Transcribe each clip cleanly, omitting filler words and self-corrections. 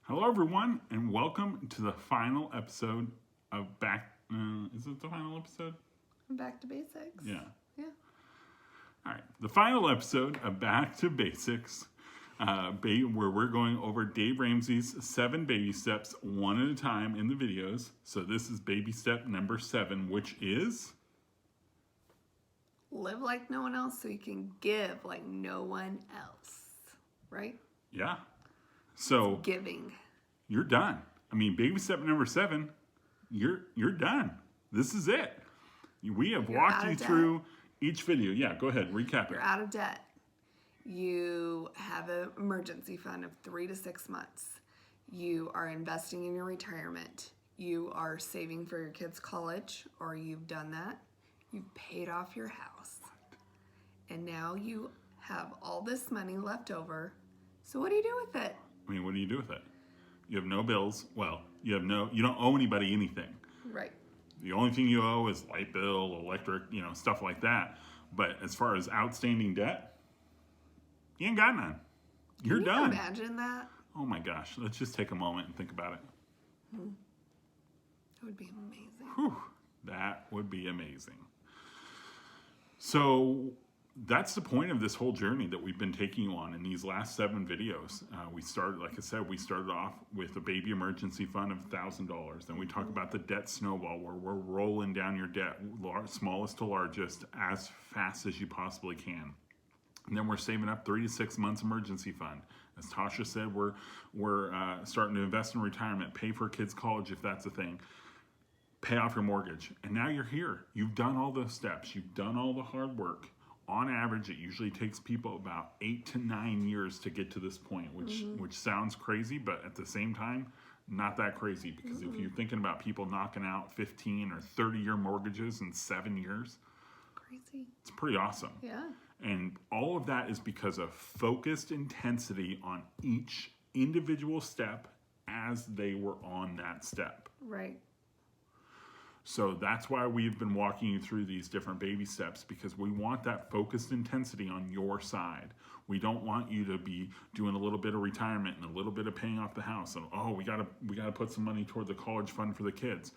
Hello, everyone, and welcome to the final episode of is it the final episode? Back to basics. Yeah. Yeah. All right. The final episode of Back to Basics, where we're going over Dave Ramsey's 7 baby steps one at a time in the videos. So this is baby step number 7, which is Live like no one else so you can give like no one else. Right? yeah. So Giving. you're done. I mean, baby step number 7, you're done. This is it. We have walked you through each video. Yeah, go ahead. Recap it. You're out of debt. You have an emergency fund of 3 to 6 months. You are investing in your retirement. You are saving for your kids' college, or you've done that. You've paid off your house. And now you have all this money left over. So what do you do with it? I mean, what do you do with it? You have no bills. Well, you don't owe anybody anything. Right. The only thing you owe is light bill, electric, stuff like that. But as far as outstanding debt, you ain't got none. You're done. Can you imagine that? Oh my gosh. Let's just take a moment and think about it. That would be amazing. Whew, that would be amazing. So that's the point of this whole journey that we've been taking you on in these last 7 videos. We started off with a baby emergency fund of $1,000. Then we talk about the debt snowball, where we're rolling down your debt, smallest to largest, as fast as you possibly can. And then we're saving up 3 to 6 months emergency fund. As Tasha said, we're starting to invest in retirement, pay for kids' college if that's a thing, pay off your mortgage. And now you're here. You've done all those steps. You've done all the hard work. On average, it usually takes people about 8 to 9 years to get to this point, which sounds crazy, but at the same time, not that crazy. Because if you're thinking about people knocking out 15 or 30-year mortgages in 7 years, Crazy. it's pretty awesome. Yeah. And all of that is because of focused intensity on each individual step as they were on that step. Right. So that's why we've been walking you through these different baby steps, because we want that focused intensity on your side. We don't want you to be doing a little bit of retirement and a little bit of paying off the house. And we gotta put some money toward the college fund for the kids.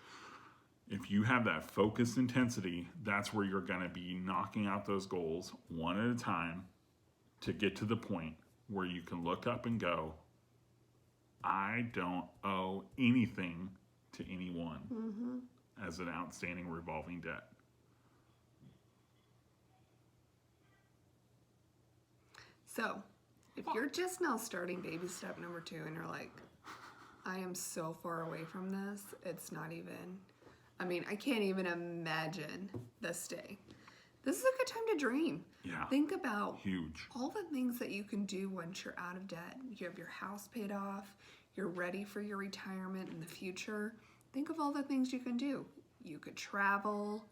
If you have that focused intensity, that's where you're gonna be knocking out those goals one at a time to get to the point where you can look up and go, I don't owe anything to anyone. As an outstanding revolving debt. So, if you're just now starting baby step number 2 and you're like, I am so far away from this, it's not even, I can't even imagine this day. This is a good time to dream. Yeah. Think about Huge. all the things that you can do once you're out of debt. You have your house paid off, you're ready for your retirement in the future. Think of all the things you can do. You could travel.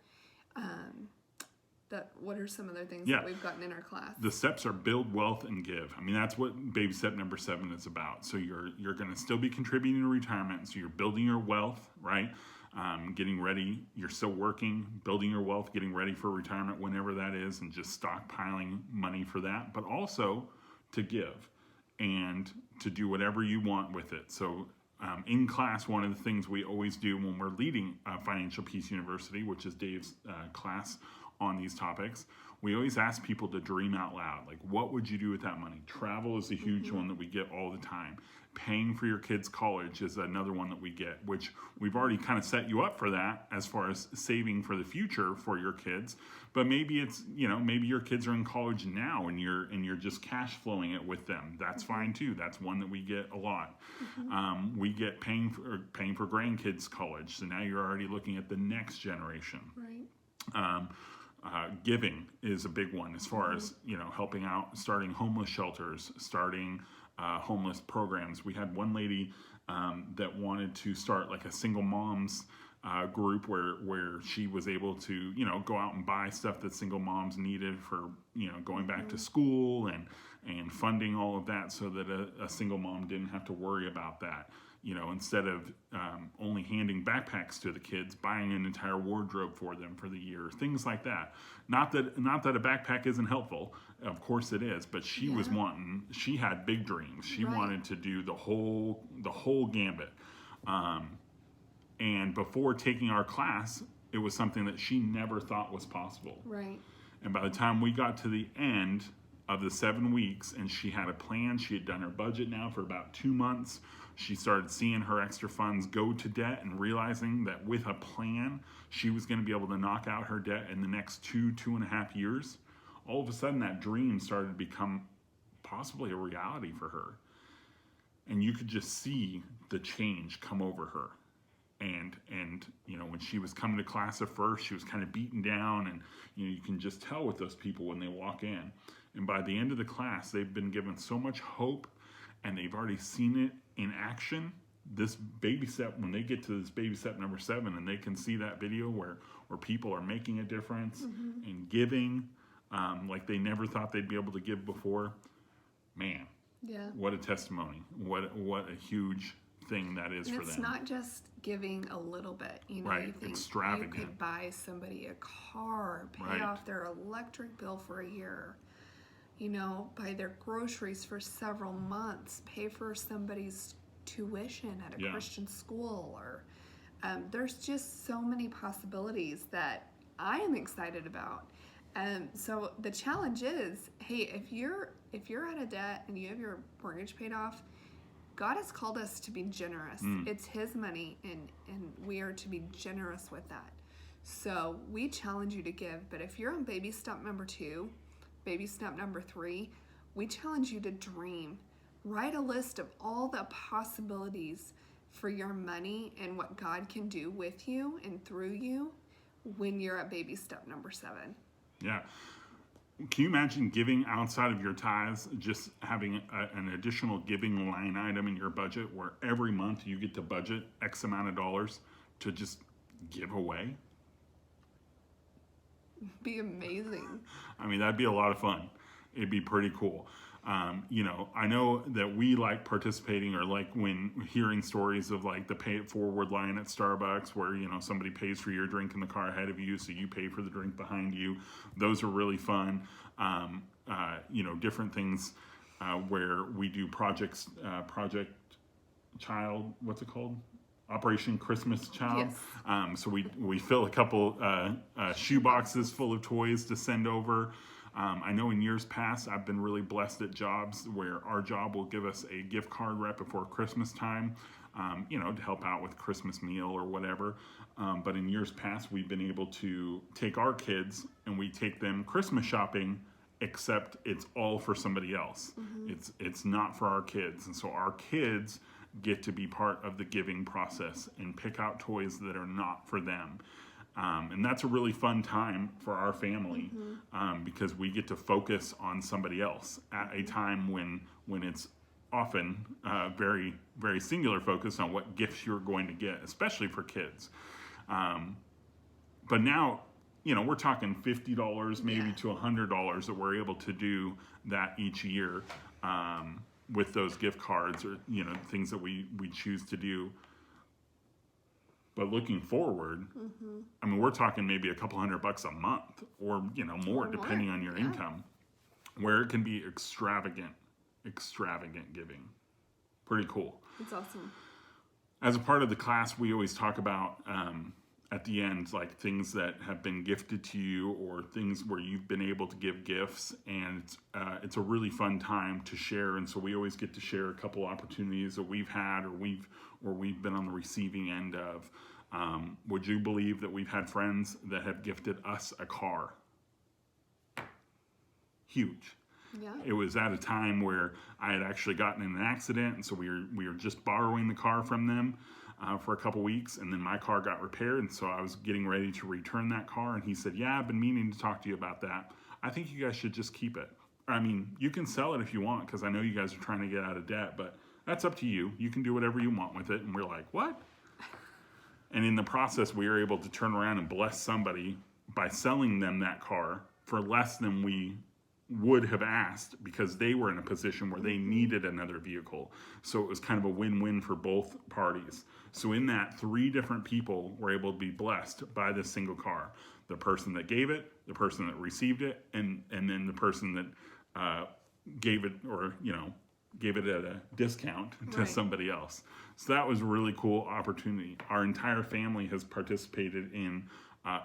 What are some other things that we've gotten in our class? The steps are build wealth and give. That's what baby step number 7 is about. So you're going to still be contributing to retirement. So you're building your wealth, right? Getting ready. You're still working, building your wealth, getting ready for retirement whenever that is, and just stockpiling money for that. But also to give and to do whatever you want with it. So in class, one of the things we always do when we're leading Financial Peace University, which is Dave's class on these topics, we always ask people to dream out loud. Like, what would you do with that money? Travel is a huge one that we get all the time. Paying for your kids' college is another one that we get, which we've already kind of set you up for that as far as saving for the future for your kids. But maybe it's, maybe your kids are in college now and you're just cash flowing it with them. That's fine too. That's one that we get a lot. We get paying for grandkids' college. So now you're already looking at the next generation. Right. Giving is a big one as far as, helping out, starting homeless shelters, starting homeless programs. We had one lady that wanted to start like a single mom's group where she was able to, go out and buy stuff that single moms needed for, going back to school and funding all of that so that a single mom didn't have to worry about that. Instead of only handing backpacks to the kids, buying an entire wardrobe for them for the year, things like that. Not that a backpack isn't helpful, of course it is, but she was she had big dreams. She wanted to do the whole gambit. And before taking our class, it was something that she never thought was possible. Right. And by the time we got to the end of the 7 weeks and she had a plan, she had done her budget now for about 2 months. She started seeing her extra funds go to debt and realizing that with a plan, she was going to be able to knock out her debt in the next 2.5 years. All of a sudden, that dream started to become possibly a reality for her. And you could just see the change come over her. And when she was coming to class at first, she was kind of beaten down, and you can just tell with those people when they walk in. And by the end of the class, they've been given so much hope, and they've already seen it in action. This baby step, when they get to this baby step number 7, and they can see that video where people are making a difference and giving like they never thought they'd be able to give before, man, what a testimony! What a huge thing that is for them. It's not just giving a little bit, right? You think Extravagant. You could buy somebody a car, pay off their electric bill for a year, buy their groceries for several months, pay for somebody's tuition at a Christian school, or there's just so many possibilities that I am excited about. So the challenge is, hey, if you're out of debt and you have your mortgage paid off, God has called us to be generous. It's His money, and we are to be generous with that. So we challenge you to give. But if you're on baby step number 2, baby step number 3, we challenge you to dream. Write a list of all the possibilities for your money and what God can do with you and through you when you're at baby step number 7. Yeah. Can you imagine giving outside of your tithes, just having an additional giving line item in your budget where every month you get to budget X amount of dollars to just give away? Be amazing. I mean, that'd be a lot of fun. It'd be pretty cool. I know that we like participating, or like when hearing stories of like the pay it forward line at Starbucks where, somebody pays for your drink in the car ahead of you, so you pay for the drink behind you. Those are really fun. Different things where we do Project Child, what's it called? Operation Christmas Child. Yes. So we fill a couple shoe boxes full of toys to send over. I know in years past, I've been really blessed at jobs where our job will give us a gift card right before Christmas time, to help out with Christmas meal or whatever. But in years past, we've been able to take our kids and we take them Christmas shopping, except it's all for somebody else. It's not for our kids. And so our kids get to be part of the giving process and pick out toys that are not for them. And that's a really fun time for our family because we get to focus on somebody else at a time when it's often very, very singular focus on what gifts you're going to get, especially for kids. But now, we're talking $50 maybe to $100 that we're able to do that each year with those gift cards or, things that we choose to do. But looking forward, I mean, we're talking maybe a couple $100 a month or, more depending on your income, where it can be extravagant giving. Pretty cool. It's awesome. As a part of the class, we always talk about at the end, like things that have been gifted to you or things where you've been able to give gifts. And it's a really fun time to share. And so we always get to share a couple opportunities that we've had or we've been on the receiving end of. Would you believe that we've had friends that have gifted us a car? Huge. Yeah. It was at a time where I had actually gotten in an accident, and so we were just borrowing the car from them for a couple weeks, and then my car got repaired, and so I was getting ready to return that car, and he said, "Yeah, I've been meaning to talk to you about that. I think you guys should just keep it. I mean, you can sell it if you want, because I know you guys are trying to get out of debt, but that's up to you. You can do whatever you want with it." And we're like, "What?" And in the process, we were able to turn around and bless somebody by selling them that car for less than we would have asked, because they were in a position where they needed another vehicle. So it was kind of a win-win for both parties. So in that, 3 different people were able to be blessed by this single car. The person that gave it, the person that received it, and then the person that gave it, or gave it at a discount to somebody else. So that was a really cool opportunity. Our entire family has participated in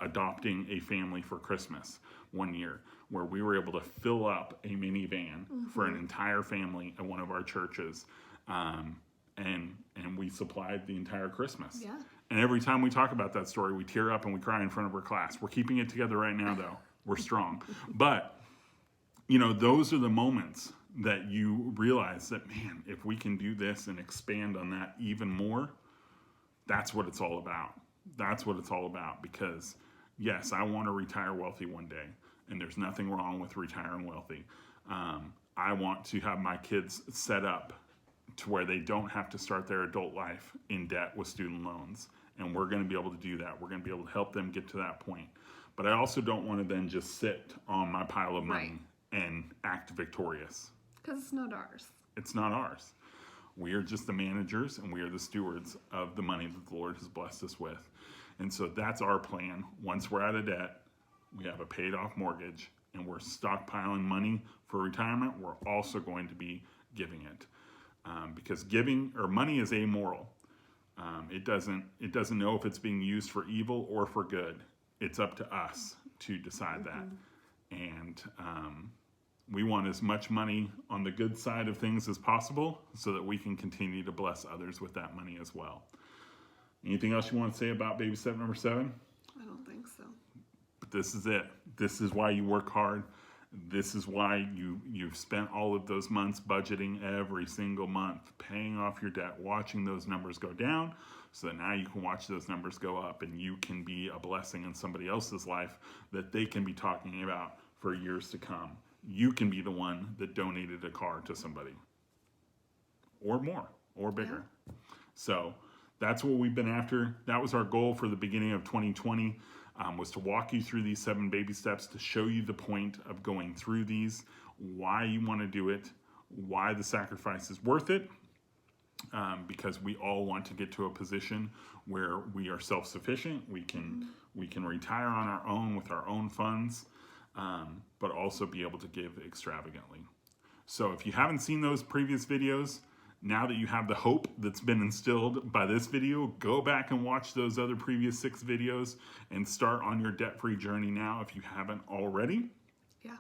adopting a family for Christmas one year, where we were able to fill up a minivan for an entire family at one of our churches, and we supplied the entire Christmas. Yeah. And every time we talk about that story, we tear up and we cry in front of our class. We're keeping it together right now, though. We're strong. But those are the moments that you realize that, man, if we can do this and expand on that even more, that's what it's all about. That's what it's all about. Because, yes, I want to retire wealthy one day, and there's nothing wrong with retiring wealthy. I want to have my kids set up to where they don't have to start their adult life in debt with student loans, and we're going to be able to do that. We're going to be able to help them get to that point. But I also don't want to then just sit on my pile of money and act victorious. Because it's not ours. It's not ours. We are just the managers, and we are the stewards of the money that the Lord has blessed us with. And so that's our plan. Once we're out of debt, we have a paid off mortgage, and we're stockpiling money for retirement. We're also going to be giving it. Because giving or money is amoral. It doesn't know if it's being used for evil or for good. It's up to us to decide that. And we want as much money on the good side of things as possible so that we can continue to bless others with that money as well. Anything else you want to say about baby step number 7? I don't think so. But this is it. This is why you work hard. This is why you've spent all of those months budgeting every single month, paying off your debt, watching those numbers go down, so that now you can watch those numbers go up, and you can be a blessing in somebody else's life that they can be talking about for years to come. You can be the one that donated a car to somebody, or more, or bigger. Yeah. So that's what we've been after. That was our goal for the beginning of 2020. Was to walk you through these 7 baby steps, to show you the point of going through these, why you want to do it, why the sacrifice is worth it, because we all want to get to a position where we are self-sufficient. We can retire on our own with our own funds, but also be able to give extravagantly. So if you haven't seen those previous videos, now that you have the hope that's been instilled by this video, go back and watch those other previous 6 videos and start on your debt-free journey now if you haven't already. Yeah.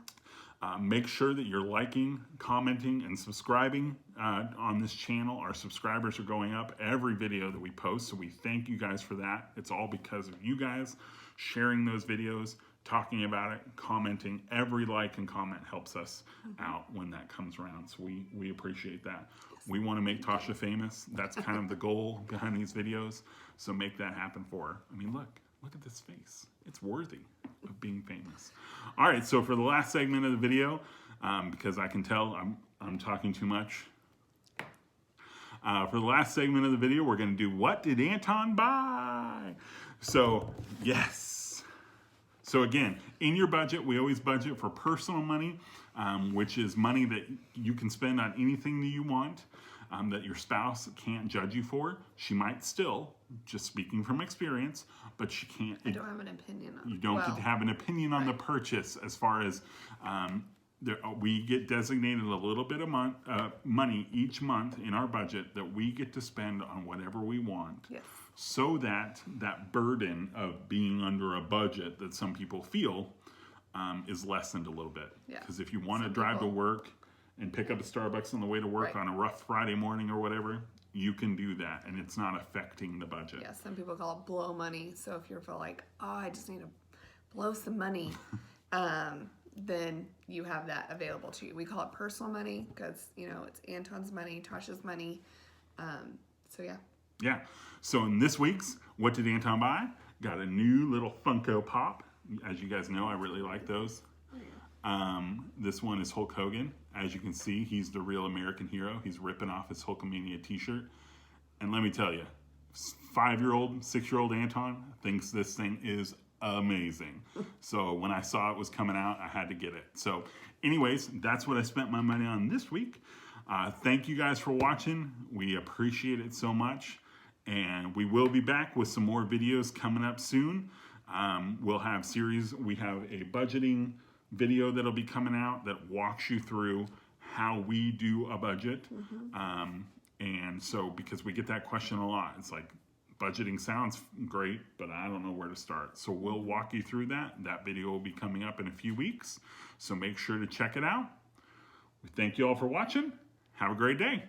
Make sure that you're liking, commenting, and subscribing on this channel. Our subscribers are going up every video that we post, so we thank you guys for that. It's all because of you guys sharing those videos, talking about it, commenting. Every like and comment helps us out when that comes around, so we appreciate that. We want to make Tasha famous. That's kind of the goal behind these videos. So make that happen for her. I mean, look at this face. It's worthy of being famous. All right, so for the last segment of the video, because I can tell I'm talking too much. For the last segment of the video, we're going to do What Did Anton Buy? So, yes. So again, in your budget, we always budget for personal money, which is money that you can spend on anything that you want, that your spouse can't judge you for. She might still, just speaking from experience, but she can't. I don't have an opinion on it. You don't get to have an opinion on the purchase, as far as we get designated a little bit of money each month in our budget that we get to spend on whatever we want. Yes. So that burden of being under a budget that some people feel is lessened a little bit. Because if you want to drive to work and pick up a Starbucks on the way to work on a rough Friday morning or whatever, you can do that, and it's not affecting the budget. Yeah, some people call it blow money. So if you feel like, oh, I just need to blow some money, then you have that available to you. We call it personal money because, it's Anton's money, Tasha's money. So yeah. Yeah. So in this week's What Did Anton Buy? Got a new little Funko Pop. As you guys know, I really like those. This one is Hulk Hogan. As you can see, he's the real American hero. He's ripping off his Hulkamania t-shirt. And let me tell you, 5-year-old, 6-year-old Anton thinks this thing is amazing. So when I saw it was coming out, I had to get it. So anyways, that's what I spent my money on this week. Thank you guys for watching. We appreciate it so much. And we will be back with some more videos coming up soon. We'll have we have a budgeting video that'll be coming out that walks you through how we do a budget. And so, because we get that question a lot, it's like, budgeting sounds great, but I don't know where to start. So we'll walk you through that. That video will be coming up in a few weeks. So make sure to check it out. We thank you all for watching. Have a great day.